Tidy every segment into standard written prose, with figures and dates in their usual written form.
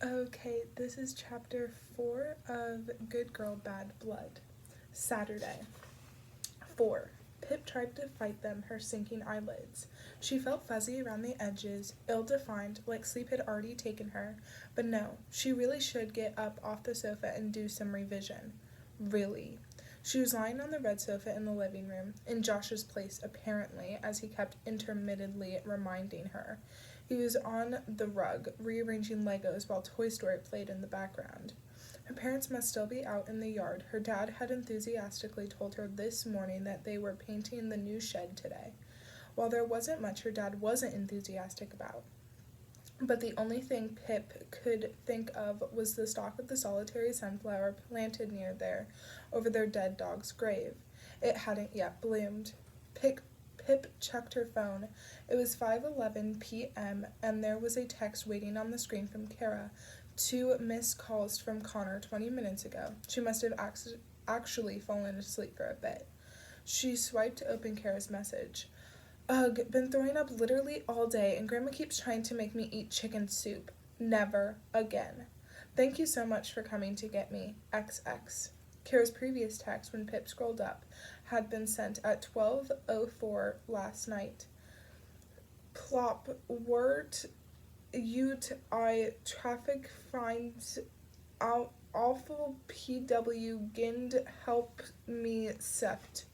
Okay, this is chapter 4 of Good Girl, Bad Blood. Saturday. 4. Pip tried to fight them, her sinking eyelids. She felt fuzzy around the edges, ill-defined, like sleep had already taken her. But no, she really should get up off the sofa and do some revision. Really. She was lying on the red sofa in the living room, in Josh's place apparently, as he kept intermittently reminding her. He was on the rug, rearranging Legos while Toy Story played in the background. Her parents must still be out in the yard. Her dad had enthusiastically told her this morning that they were painting the new shed today. While there wasn't much her dad wasn't enthusiastic about. But the only thing Pip could think of was the stalk of the solitary sunflower planted near there, over their dead dog's grave. It hadn't yet bloomed. Pip checked her phone. It was 5:11 p.m., and there was a text waiting on the screen from Kara. 2 missed calls from Connor 20 minutes ago. She must have actually fallen asleep for a bit. She swiped to open Kara's message. Ugh, been throwing up literally all day, and Grandma keeps trying to make me eat chicken soup. Never again. Thank you so much for coming to get me. XX. Kara's previous text, when Pip scrolled up, had been sent at 12:04 last night. Plop, wort, ute, I, traffic finds out awful PW gind help me sept.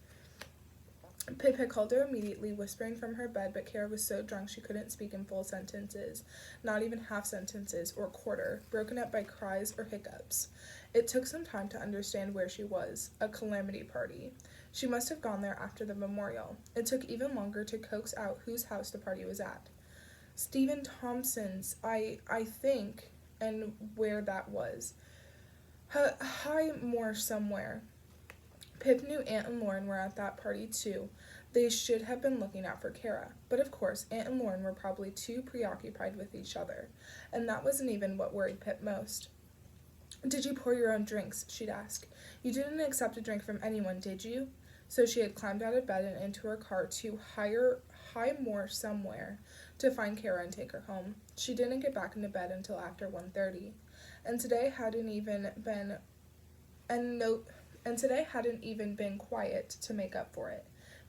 Pip had called her immediately, whispering from her bed, but Kara was so drunk she couldn't speak in full sentences, not even half sentences or quarter, broken up by cries or hiccups. It took some time to understand where she was, a calamity party. She must have gone there after the memorial. It took even longer to coax out whose house the party was at. Stephen Thompson's, I think, and where that was. Highmore somewhere. Pip knew Aunt and Lauren were at that party too. They should have been looking out for Kara, but of course Aunt and Lauren were probably too preoccupied with each other, and that wasn't even what worried Pip most. Did you pour your own drinks? She'd ask. You didn't accept a drink from anyone, did you? So she had climbed out of bed and into her car to Highmore somewhere to find Kara and take her home. She didn't get back into bed until after 1:30, and today hadn't even been quiet to make up for it.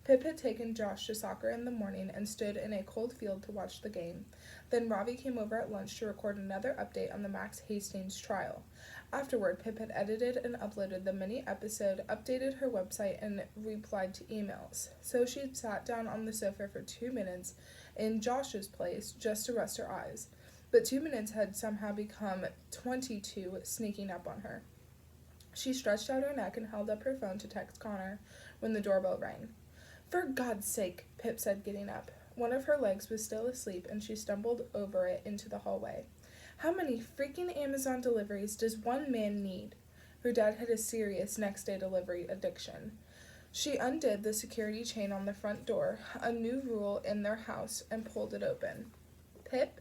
Pip had taken Josh to soccer in the morning and stood in a cold field to watch the game. Then Ravi came over at lunch to record another update on the Max Hastings trial. Afterward, Pip had edited and uploaded the mini-episode, updated her website, and replied to emails. So she sat down on the sofa for 2 minutes in Josh's place just to rest her eyes. But 2 minutes had somehow become 22, sneaking up on her. She stretched out her neck and held up her phone to text Connor when the doorbell rang. For God's sake, Pip said, getting up. One of her legs was still asleep, and she stumbled over it into the hallway. How many freaking Amazon deliveries does one man need? Her dad had a serious next-day delivery addiction. She undid the security chain on the front door, a new rule in their house, and pulled it open. Pip?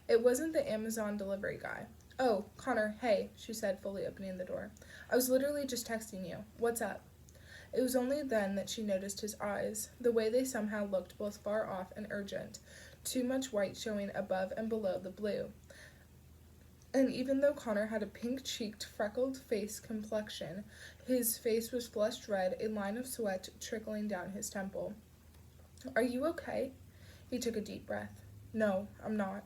It wasn't the Amazon delivery guy. Oh, Connor, hey, she said, fully opening the door. I was literally just texting you. What's up? It was only then that she noticed his eyes, the way they somehow looked both far off and urgent, too much white showing above and below the blue. And even though Connor had a pink-cheeked, freckled-face complexion, his face was flushed red, a line of sweat trickling down his temple. Are you okay? He took a deep breath. No, I'm not.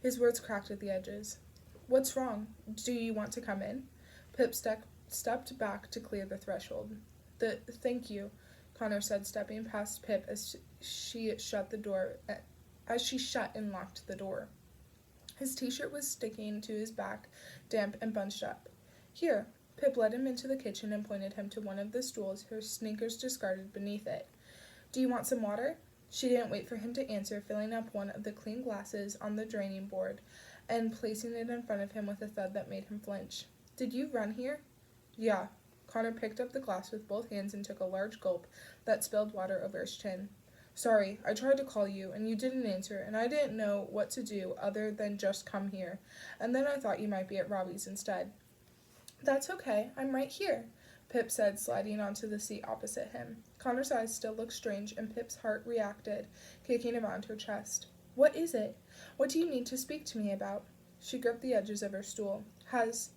His words cracked at the edges. What's wrong? Do you want to come in? Pip stepped back to clear the threshold. Thank you, Connor said, stepping past Pip as she shut and locked the door. His t-shirt was sticking to his back, damp and bunched up. Here, Pip led him into the kitchen and pointed him to one of the stools, her sneakers discarded beneath it. Do you want some water? She didn't wait for him to answer, filling up one of the clean glasses on the draining board and placing it in front of him with a thud that made him flinch. Did you run here? Yeah. Connor picked up the glass with both hands and took a large gulp that spilled water over his chin. Sorry, I tried to call you, and you didn't answer, and I didn't know what to do other than just come here, and then I thought you might be at Robbie's instead. That's okay, I'm right here, Pip said, sliding onto the seat opposite him. Connor's eyes still looked strange, and Pip's heart reacted, kicking around her chest. What is it? What do you need to speak to me about? She gripped the edges of her stool. Has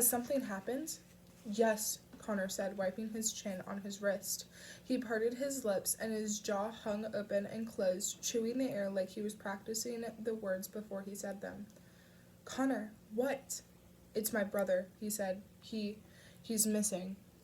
something happened? Yes, Connor said, wiping his chin on his wrist. He parted his lips, and his jaw hung open and closed, chewing the air like he was practicing the words before he said them. Connor, what? It's my brother, he said. He's missing.